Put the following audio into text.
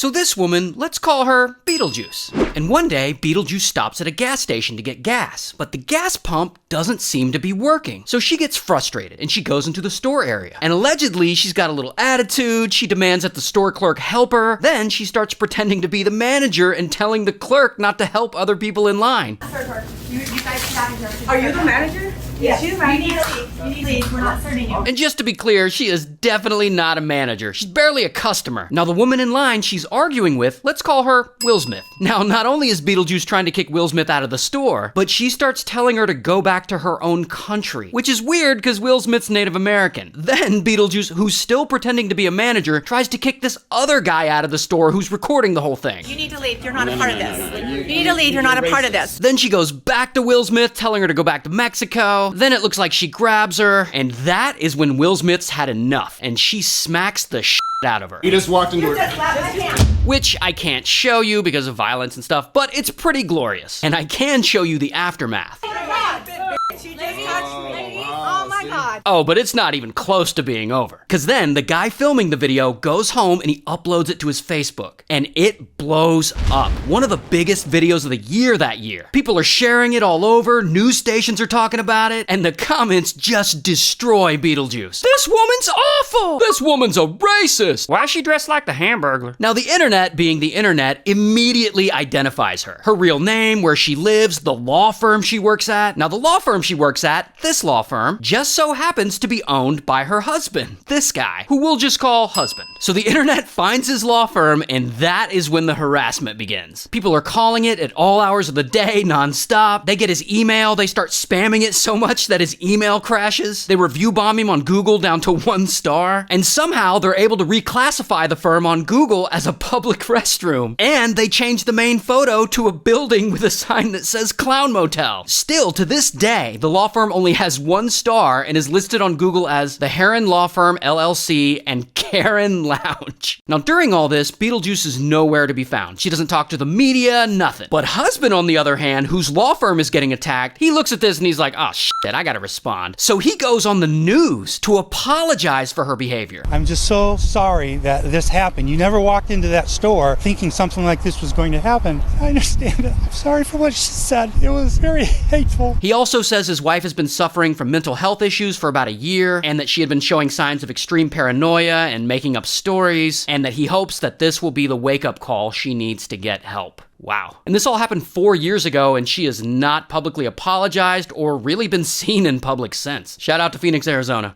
So this woman, let's call her Beetlejuice. And one day, Beetlejuice stops at a gas station to get gas, but the gas pump doesn't seem to be working. So she gets frustrated and she goes into the store area. And allegedly, she's got a little attitude. She demands that the store clerk help her. Then she starts pretending to be the manager and telling the clerk not to help other people in line. You guys get out of here. Are you the manager? Yes. She's manager. You need to leave. We're not serving you. And just to be clear, she is definitely not a manager. She's barely a customer. Now the woman in line she's arguing with, let's call her Will Smith. Now not only is Beetlejuice trying to kick Will Smith out of the store, but she starts telling her to go back to her own country, which is weird because Will Smith's Native American. Then Beetlejuice, who's still pretending to be a manager, tries to kick this other guy out of the store who's recording the whole thing. You need to leave. You're not a part of this. You need to leave. You're not a part of this. Then she goes back to Will Smith, telling her to go back to Mexico. Then it looks like she grabs her, and that is when Will Smith's had enough, and she smacks the shit out of her. He just walked into her. Which I can't show you because of violence and stuff, but it's pretty glorious. And I can show you the aftermath. She just touched me. Oh my God. Oh, but it's not even close to being over. Cause then the guy filming the video goes home and he uploads it to his Facebook. And it blows up. One of the biggest videos of the year that year. People are sharing it all over, news stations are talking about it, and the comments just destroy Beetlejuice. This woman's awful! This woman's a racist! Why is she dressed like the Hamburglar? Now the internet, being the internet, immediately identifies her. Her real name, where she lives, the law firm she works at. Now the law firm she works at, this law firm, just so happens to be owned by her husband, this guy, who we'll just call husband. So the internet finds his law firm, and that is when the harassment begins. People are calling it at all hours of the day, nonstop. They get his email, they start spamming it so much that his email crashes. They review bomb him on Google down to 1 star, and somehow they're able to reclassify the firm on Google as a public restroom. And they change the main photo to a building with a sign that says Clown Motel. Still, to this day, the law firm only has 1 star and is listed on Google as the Heron Law Firm LLC and Karen Lounge. Now, during all this, Beetlejuice is nowhere to be found. She doesn't talk to the media, nothing. But husband, on the other hand, whose law firm is getting attacked, he looks at this and he's like, oh shit, I gotta respond. So he goes on the news to apologize for her behavior. I'm just so sorry that this happened. You never walked into that store thinking something like this was going to happen. I understand it. I'm sorry for what she said. It was very hateful. He also says his wife has been suffering from mental health issues for about a year, and that she had been showing signs of extreme paranoia and making up stories, and that he hopes that this will be the wake-up call she needs to get help. Wow. And this all happened 4 years ago, and she has not publicly apologized or really been seen in public since. Shout out to Phoenix, Arizona.